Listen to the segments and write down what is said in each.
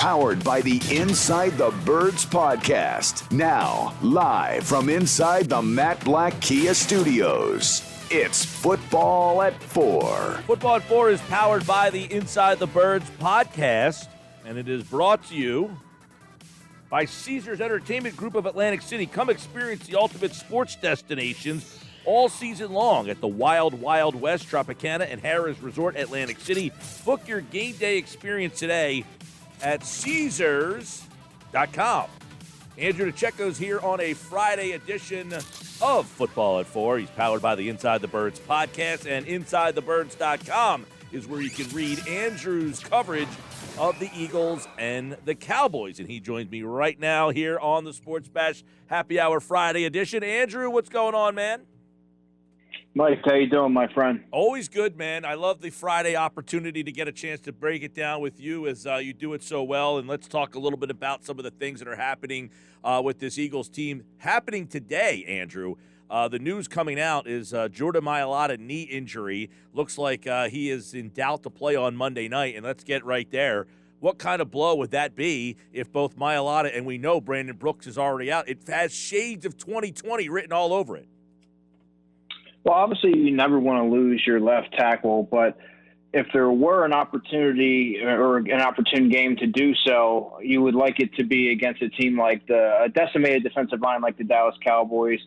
Powered by the Inside the Birds podcast. Now, live from inside the Matt Black Kia Studios. It's Football at 4. Football at 4 is powered by the Inside the Birds podcast, and it is brought to you by Caesars Entertainment Group of Atlantic City. Come experience the ultimate sports destinations all season long at the Wild Wild West, Tropicana, and Harrah's Resort, Atlantic City. Book your game day experience today at Caesars.com. Andrew DeCecco's here on a Friday edition of Football at 4. He's powered by the Inside the Birds podcast, and InsideTheBirds.com is where you can read Andrew's coverage of the Eagles and the Cowboys. And he joins me right now here on the Sports Bash Happy Hour Friday edition. Andrew, what's going on, man? Mike, how you doing, my friend? Always good, man. I love the Friday opportunity to get a chance to break it down with you as you do it so well. And let's talk a little bit about some of the things that are happening with this Eagles team. Happening today, Andrew, the news coming out is Jordan Mailata knee injury. Looks like he is in doubt to play on Monday night. And let's get right there. What kind of blow would that be if both Mailata and we know Brandon Brooks is already out? It has shades of 2020 written all over it. Well, obviously, you never want to lose your left tackle, but if there were an opportunity or an opportune game to do so, you would like it to be against a team like a decimated defensive line like the Dallas Cowboys.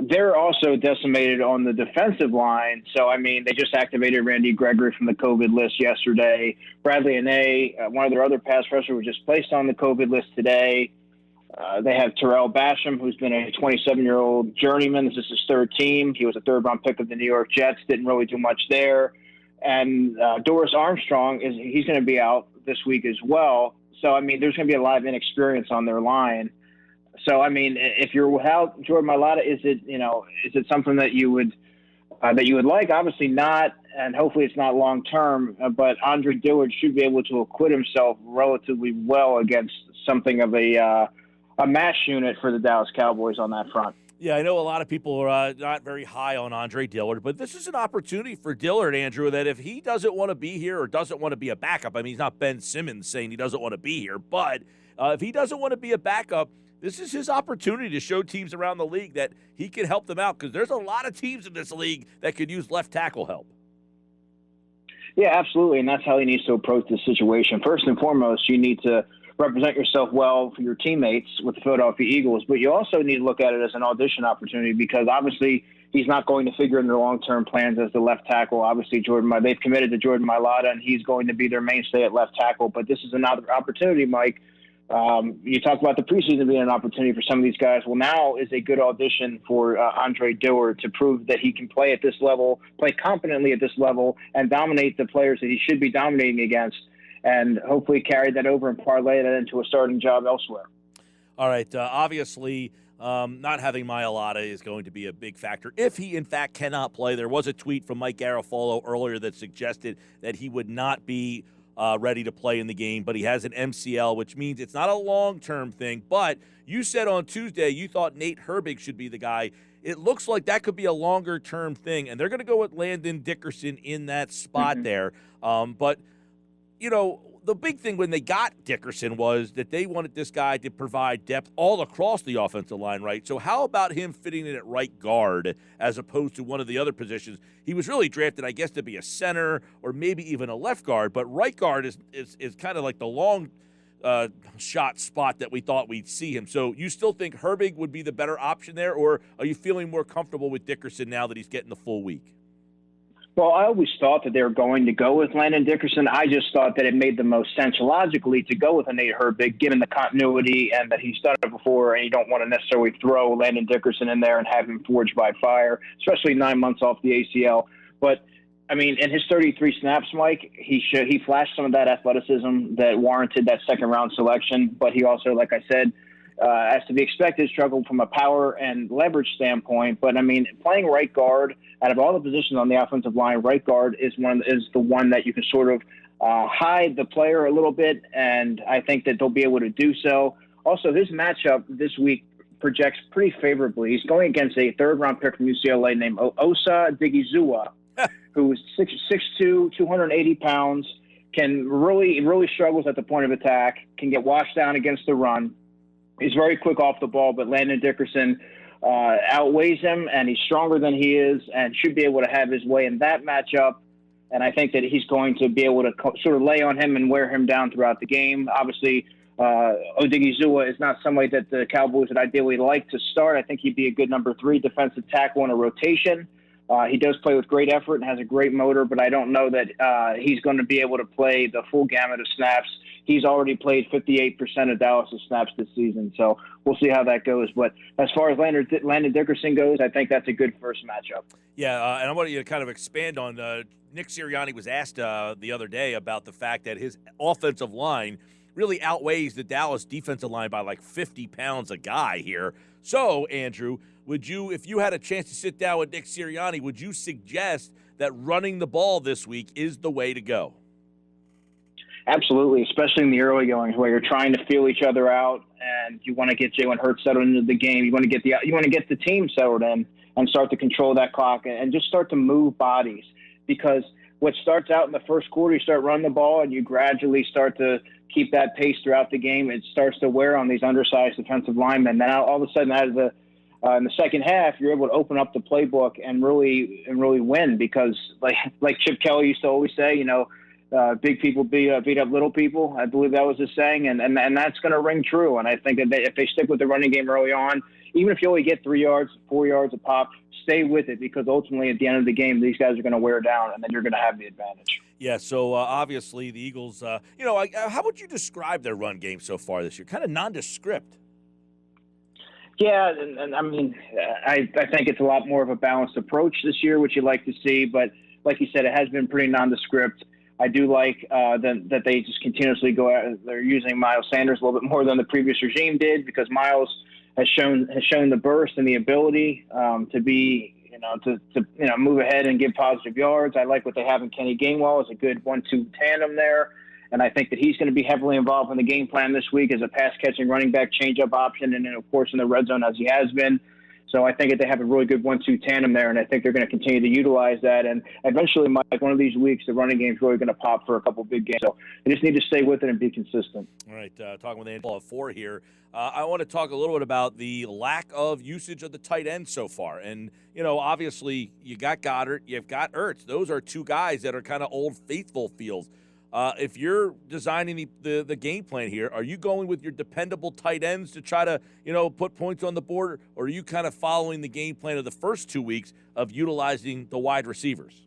They're also decimated on the defensive line. So, I mean, they just activated Randy Gregory from the COVID list yesterday. Bradley Anae, one of their other pass rushers, was just placed on the COVID list today. They have Terrell Basham, who's been a 27-year-old journeyman. This is his third team. He was a third-round pick of the New York Jets. Didn't really do much there. And Doris Armstrong, he's going to be out this week as well. So, I mean, there's going to be a lot of inexperience on their line. So, I mean, if you're without Jordan Mailata, is it something that you would like? Obviously not, and hopefully it's not long term. But Andre Dillard should be able to acquit himself relatively well against something of a mash unit for the Dallas Cowboys on that front. Yeah, I know a lot of people are not very high on Andre Dillard, but this is an opportunity for Dillard, Andrew, that if he doesn't want to be here or doesn't want to be a backup, I mean, he's not Ben Simmons saying he doesn't want to be here, but if he doesn't want to be a backup, this is his opportunity to show teams around the league that he can help them out because there's a lot of teams in this league that could use left tackle help. Yeah, absolutely, and that's how he needs to approach this situation. First and foremost, you need to represent yourself well for your teammates with the Philadelphia Eagles, but you also need to look at it as an audition opportunity because obviously he's not going to figure in their long-term plans as the left tackle. Obviously, they've committed to Jordan Mailata, and he's going to be their mainstay at left tackle, but this is another opportunity, Mike. You talked about the preseason being an opportunity for some of these guys. Well, now is a good audition for Andre Dillard to prove that he can play at this level, play competently at this level, and dominate the players that he should be dominating against, and hopefully carry that over and parlay that into a starting job elsewhere. All right. Obviously, not having Mailata is going to be a big factor. If he, in fact, cannot play, there was a tweet from Mike Garafolo earlier that suggested that he would not be ready to play in the game, but he has an MCL, which means it's not a long-term thing. But you said on Tuesday you thought Nate Herbig should be the guy. It looks like that could be a longer-term thing, and they're going to go with Landon Dickerson in that spot there. But you know, the big thing when they got Dickerson was that they wanted this guy to provide depth all across the offensive line, right? So how about him fitting in at right guard as opposed to one of the other positions? He was really drafted, I guess, to be a center or maybe even a left guard, but right guard is kind of like the long shot spot that we thought we'd see him. So you still think Herbig would be the better option there, or are you feeling more comfortable with Dickerson now that he's getting the full week? Well, I always thought that they were going to go with Landon Dickerson. I just thought that it made the most sense logically to go with a Nate Herbig, given the continuity and that he's done it before, and you don't want to necessarily throw Landon Dickerson in there and have him forged by fire, especially 9 months off the ACL. But, I mean, in his 33 snaps, Mike, he flashed some of that athleticism that warranted that second-round selection, but he also, like I said, as to be expected, struggled from a power and leverage standpoint. But, I mean, playing right guard, out of all the positions on the offensive line, right guard is the one that you can sort of hide the player a little bit, and I think that they'll be able to do so. Also, his matchup this week projects pretty favorably. He's going against a third-round pick from UCLA named Osa Digizua, who is 6'2", 280 pounds. really struggles at the point of attack, can get washed down against the run. He's very quick off the ball, but Landon Dickerson outweighs him, and he's stronger than he is and should be able to have his way in that matchup. And I think that he's going to be able to sort of lay on him and wear him down throughout the game. Obviously, Odighizuwa is not somebody that the Cowboys would ideally like to start. I think he'd be a good number 3 defensive tackle in a rotation. He does play with great effort and has a great motor, but I don't know that he's going to be able to play the full gamut of snaps. He's already played 58% of Dallas' snaps this season, so we'll see how that goes. But as far as Landon Dickerson goes, I think that's a good first matchup. Yeah, and I want you to kind of expand on Nick Sirianni was asked the other day about the fact that his offensive line really outweighs the Dallas defensive line by like 50 pounds a guy here. So, Andrew, would you, if you had a chance to sit down with Nick Sirianni, would you suggest that running the ball this week is the way to go? Absolutely, especially in the early goings where you're trying to feel each other out and you want to get Jalen Hurts settled into the game. You want to get the team settled in and start to control that clock and just start to move bodies, because what starts out in the first quarter, you start running the ball and you gradually start to keep that pace throughout the game. It starts to wear on these undersized defensive linemen. Now all of a sudden, in the second half, you're able to open up the playbook and really win, because like Chip Kelly used to always say, big people beat up little people. I believe that was his saying, and that's going to ring true. And I think that if they stick with the running game early on, even if you only get 3 yards, 4 yards a pop, stay with it, because ultimately at the end of the game, these guys are going to wear down, and then you're going to have the advantage. Yeah, so obviously the Eagles, how would you describe their run game so far this year? Kind of nondescript. Yeah, and I mean, I think it's a lot more of a balanced approach this year, which you like to see. But like you said, it has been pretty nondescript. I do like that they just continuously go out. They're using Miles Sanders a little bit more than the previous regime did, because Miles has shown the burst and the ability to be, to move ahead and give positive yards. I like what they have in Kenny Gainwell as a good 1-2 tandem there. And I think that he's going to be heavily involved in the game plan this week as a pass-catching running back change-up option, and then, of course, in the red zone as he has been. So I think that they have a really good 1-2 tandem there, and I think they're going to continue to utilize that. And eventually, Mike, one of these weeks, the running game is really going to pop for a couple of big games. So they just need to stay with it and be consistent. All right, talking with Andy at 4 here. I want to talk a little bit about the lack of usage of the tight end so far. And, obviously, you got Goddard, you've got Ertz. Those are two guys that are kind of old faithful feels. If you're designing the game plan here, are you going with your dependable tight ends to try to, put points on the board, or are you kind of following the game plan of the first 2 weeks of utilizing the wide receivers?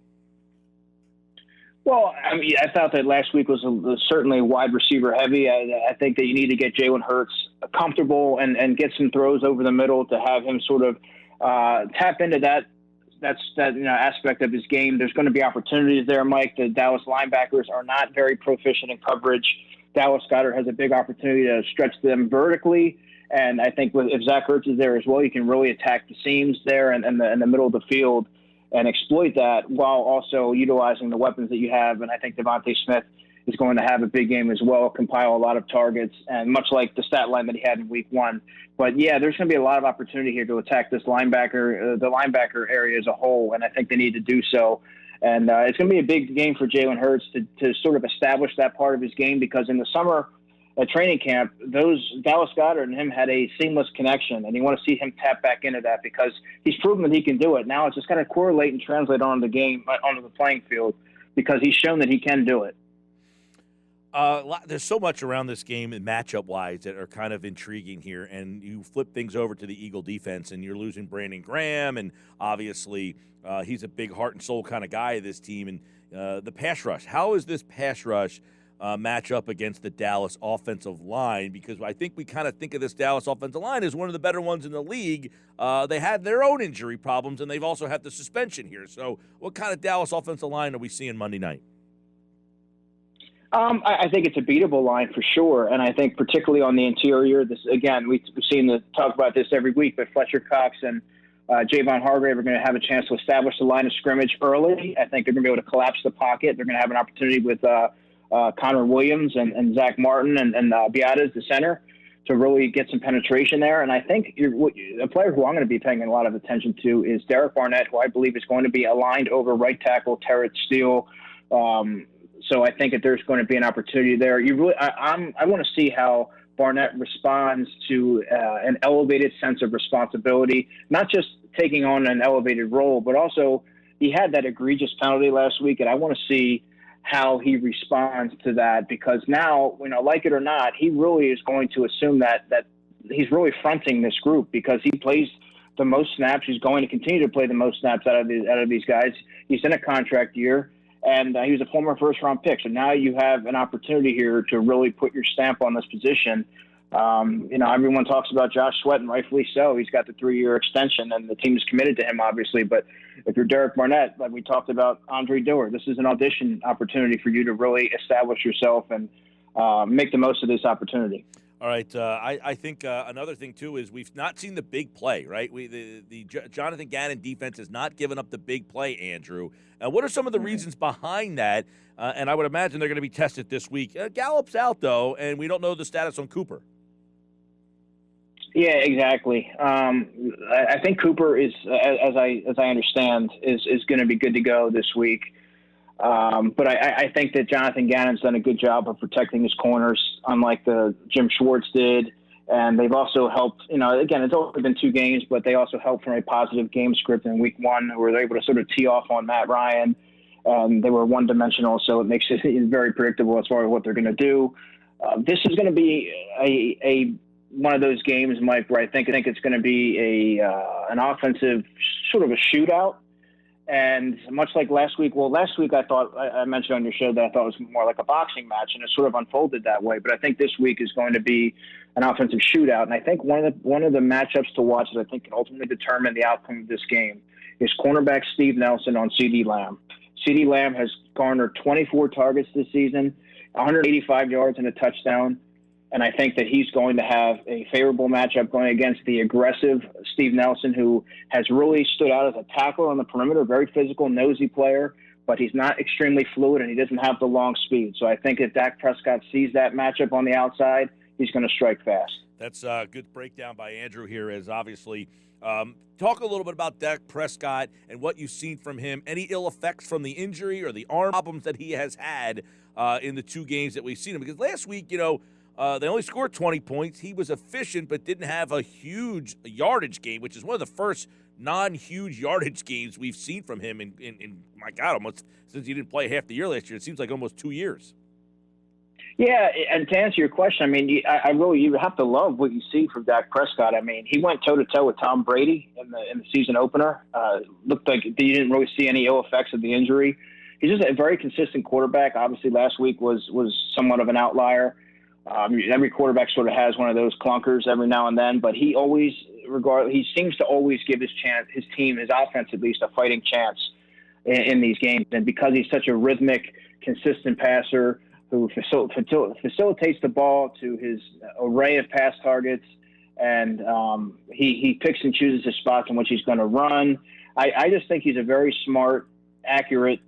Well, I mean, I thought that last week was certainly wide receiver heavy. I think that you need to get Jalen Hurts comfortable and get some throws over the middle to have him sort of tap into that aspect of his game. There's going to be opportunities there, Mike. The Dallas linebackers are not very proficient in coverage. Dallas Goedert has a big opportunity to stretch them vertically, and I think if Zach Ertz is there as well, you can really attack the seams there and in the middle of the field and exploit that while also utilizing the weapons that you have. And I think Devontae Smith is going to have a big game as well, compile a lot of targets, and much like the stat line that he had in week 1. But yeah, there's going to be a lot of opportunity here to attack this the linebacker area as a whole, and I think they need to do so. And it's going to be a big game for Jalen Hurts to sort of establish that part of his game, because in the summer at training camp, Dallas Goedert and him had a seamless connection, and you want to see him tap back into that, because he's proven that he can do it. Now it's just got to correlate and translate onto the playing field, because he's shown that he can do it. There's so much around this game and matchup-wise that are kind of intriguing here, and you flip things over to the Eagle defense, and you're losing Brandon Graham, and obviously he's a big heart and soul kind of guy of this team. And the pass rush, how is this pass rush match up against the Dallas offensive line? Because I think we kind of think of this Dallas offensive line as one of the better ones in the league. They had their own injury problems, and they've also had the suspension here. So what kind of Dallas offensive line are we seeing Monday night? I think it's a beatable line for sure, and I think particularly on the interior. This again, we've seen talk about this every week, but Fletcher Cox and Javon Hargrave are going to have a chance to establish the line of scrimmage early. I think they're going to be able to collapse the pocket. They're going to have an opportunity with Connor Williams and Zach Martin and Biadasz, the center, to really get some penetration there. And I think a player who I'm going to be paying a lot of attention to is Derek Barnett, who I believe is going to be aligned over right tackle Terrence Steele. So I think that there's going to be an opportunity there. I want to see how Barnett responds to an elevated sense of responsibility, not just taking on an elevated role, but also he had that egregious penalty last week, and I want to see how he responds to that, because now, like it or not, he really is going to assume that he's really fronting this group because he plays the most snaps. He's going to continue to play the most snaps out of these guys. He's in a contract year, and he was a former first-round pick. So now you have an opportunity here to really put your stamp on this position. Everyone talks about Josh Sweat, and rightfully so. He's got the 3-year extension, and the team is committed to him, obviously. But if you're Derek Barnett, like we talked about Andre Dillard, this is an audition opportunity for you to really establish yourself and make the most of this opportunity. All right. I think another thing, too, is we've not seen the big play, right? The Jonathan Gannon defense has not given up the big play, Andrew. What are some of the reasons behind that? And I would imagine they're going to be tested this week. Gallup's out, though, and we don't know the status on Cooper. Yeah, exactly. I think Cooper is, as I understand, is going to be good to go this week. But I think that Jonathan Gannon's done a good job of protecting his corners, unlike the Jim Schwartz did. And they've also helped, again, it's only been 2 games, but they also helped from a positive game script in week 1 where they're able to sort of tee off on Matt Ryan. And they were one-dimensional, so it makes it very predictable as far as what they're going to do. This is going to be a one of those games, Mike, where I think it's going to be an offensive sort of a shootout. And much like last week I mentioned on your show that I thought it was more like a boxing match, and it sort of unfolded that way. But I think this week is going to be an offensive shootout. And I think one of the matchups to watch that I think can ultimately determine the outcome of this game is cornerback Steve Nelson on CeeDee Lamb. CeeDee Lamb has garnered 24 targets this season, 185 yards and a touchdown. And I think that he's going to have a favorable matchup going against the aggressive Steve Nelson, who has really stood out as a tackler on the perimeter, very physical, nosy player, but he's not extremely fluid and he doesn't have the long speed. So I think if Dak Prescott sees that matchup on the outside, he's going to strike fast. That's a good breakdown by Andrew here, as obviously talk a little bit about Dak Prescott and what you've seen from him. Any ill effects from the injury or the arm problems that he has had in the 2 games that we've seen him? Because last week, they only scored 20 points. He was efficient but didn't have a huge yardage game, which is one of the first non-huge yardage games we've seen from him in my God, almost since he didn't play half the year last year. It seems like almost 2 years. Yeah, and to answer your question, I mean, you have to love what you see from Dak Prescott. I mean, he went toe-to-toe with Tom Brady in the season opener. Looked like you didn't really see any ill effects of the injury. He's just a very consistent quarterback. Obviously, last week was somewhat of an outlier. Every quarterback sort of has one of those clunkers every now and then, but he seems to always give his team, his offense at least, a fighting chance in these games. And because he's such a rhythmic, consistent passer who facilitates the ball to his array of pass targets, and he picks and chooses his spots in which he's going to run. I just think he's a very smart, accurate,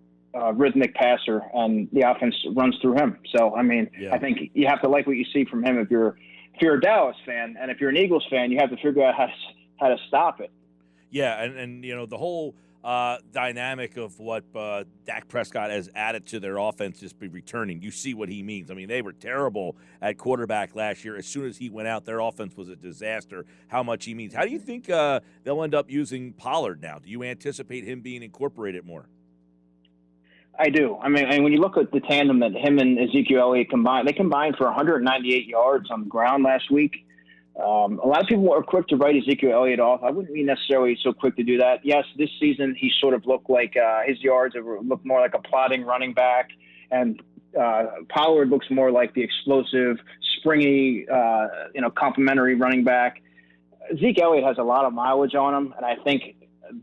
rhythmic passer, and the offense runs through him. So, I mean, yeah. I think you have to like what you see from him if you're a Dallas fan, and if you're an Eagles fan, you have to figure out how to stop it. Yeah, and the whole dynamic of what Dak Prescott has added to their offense is returning. You see what he means. I mean, they were terrible at quarterback last year. As soon as he went out, their offense was a disaster. How much he means. How do you think they'll end up using Pollard now? Do you anticipate him being incorporated more? I do. I mean, when you look at the tandem that him and Ezekiel Elliott combined, they combined for 198 yards on the ground last week. A lot of people are quick to write Ezekiel Elliott off. I wouldn't be necessarily so quick to do that. Yes, this season he sort of looked like his yards looked more like a plodding running back, and Pollard looks more like the explosive, springy, complimentary running back. Zeke Elliott has a lot of mileage on him, and I think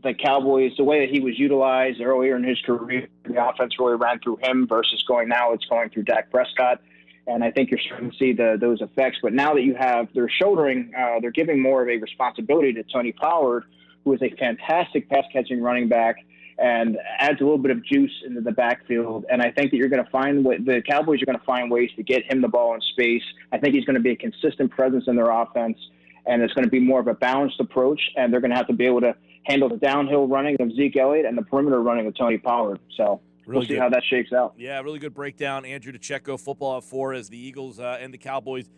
the Cowboys, the way that he was utilized earlier in his career, the offense really ran through him versus it's going through Dak Prescott. And I think you're starting to see those effects. But now that they're giving more of a responsibility to Tony Pollard, who is a fantastic pass-catching running back and adds a little bit of juice into the backfield. And I think that the Cowboys are going to find ways to get him the ball in space. I think he's going to be a consistent presence in their offense, and it's going to be more of a balanced approach, and they're going to have to be able to handle the downhill running of Zeke Elliott and the perimeter running of Tony Pollard. So we'll see how that shakes out. Yeah, really good breakdown. Andrew DeCecco, Football at 4 as the Eagles and the Cowboys.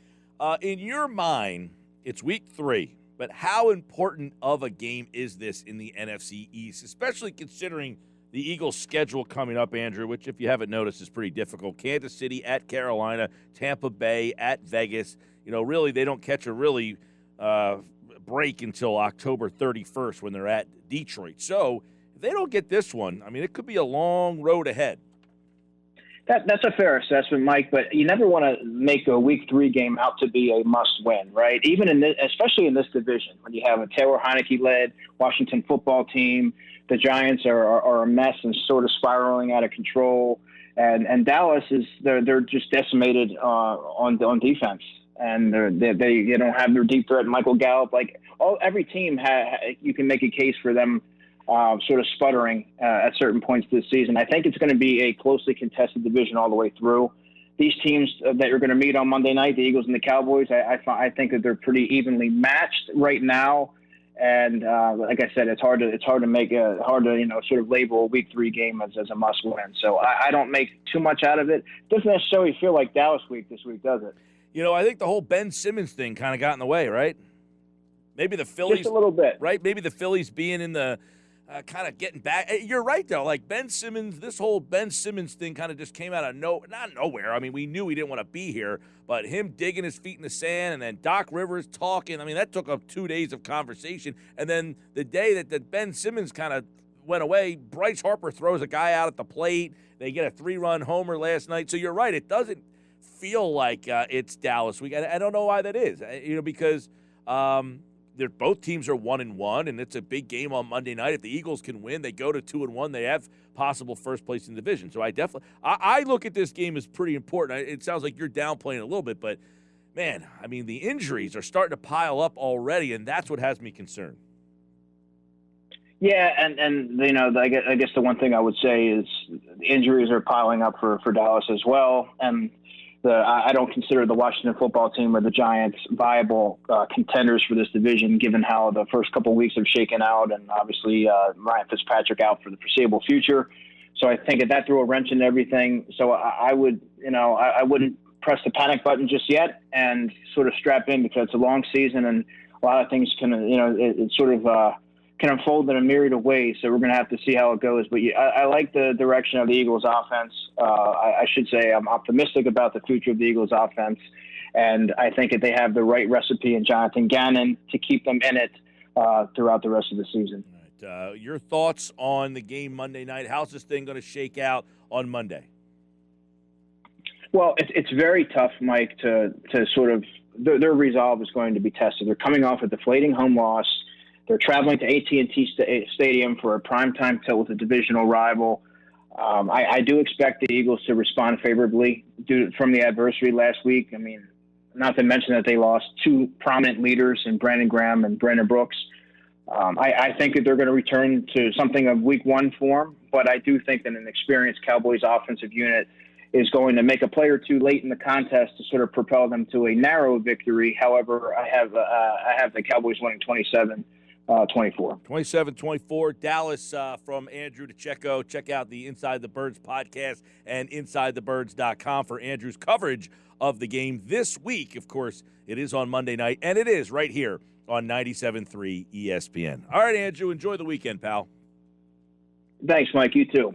In your mind, it's week 3, but how important of a game is this in the NFC East, especially considering the Eagles' schedule coming up, Andrew, which, if you haven't noticed, is pretty difficult. Kansas City at Carolina, Tampa Bay at Vegas. Really, they don't catch a really break until October 31st when they're at Detroit. So if they don't get this one, I mean, it could be a long road ahead. That's a fair assessment, Mike, but you never want to make a week 3 game out to be a must-win, right? Even in this, especially in this division, when you have a Taylor Heineke-led Washington football team, the Giants are a mess and sort of spiraling out of control, and Dallas they're just decimated on defense, and they don't have their deep threat, Michael Gallup. Like every team, you can make a case for them sort of sputtering at certain points this season. I think it's going to be a closely contested division all the way through. These teams that you're going to meet on Monday night, the Eagles and the Cowboys, I think that they're pretty evenly matched right now. And like I said, it's hard to sort of label a week 3 game as a must win. So I don't make too much out of it. Doesn't necessarily feel like Dallas week this week, does it? I think the whole Ben Simmons thing kind of got in the way, right? Maybe the Phillies, just a little bit, right? Maybe the Phillies being in the kind of getting back. You're right, though. Like Ben Simmons, this whole Ben Simmons thing kind of just came out of not nowhere. I mean, we knew he didn't want to be here, but him digging his feet in the sand and then Doc Rivers talking. I mean, that took up 2 days of conversation. And then the day that Ben Simmons kind of went away, Bryce Harper throws a guy out at the plate. They get a 3-run homer last night. So you're right. It doesn't feel like it's Dallas week. I don't know why that is. Because both teams are 1-1, and it's a big game on Monday night. If the Eagles can win, they go to 2-1. They have possible first place in the division. So I look at this game as pretty important. It sounds like you're downplaying a little bit, but man, I mean, the injuries are starting to pile up already, and that's what has me concerned. Yeah, and I guess the one thing I would say is the injuries are piling up for Dallas as well, and I don't consider the Washington football team or the Giants viable contenders for this division, given how the first couple of weeks have shaken out, and obviously Ryan Fitzpatrick out for the foreseeable future. So I think that threw a wrench into everything. So I wouldn't press the panic button just yet and sort of strap in, because it's a long season and a lot of things can unfold in a myriad of ways. So we're going to have to see how it goes. But I like the direction of the Eagles offense. I should say I'm optimistic about the future of the Eagles offense. And I think that they have the right recipe in Jonathan Gannon to keep them in it throughout the rest of the season. All right. Your thoughts on the game Monday night? How's this thing going to shake out on Monday? Well, it's very tough, Mike, to sort of their resolve is going to be tested. They're coming off a deflating home loss. They're traveling to AT&T Stadium for a primetime tilt with a divisional rival. I do expect the Eagles to respond favorably from the adversity last week. I mean, not to mention that they lost 2 prominent leaders in Brandon Graham and Brandon Brooks. I think that they're going to return to something of week 1 form, but I do think that an experienced Cowboys offensive unit is going to make a play or two late in the contest to sort of propel them to a narrow victory. However, I have the Cowboys winning 27-24. 27-24, Dallas from Andrew DeCecco. Check out the Inside the Birds podcast and InsideTheBirds.com for Andrew's coverage of the game this week. Of course, it is on Monday night, and it is right here on 97.3 ESPN. All right, Andrew, enjoy the weekend, pal. Thanks, Mike. You too.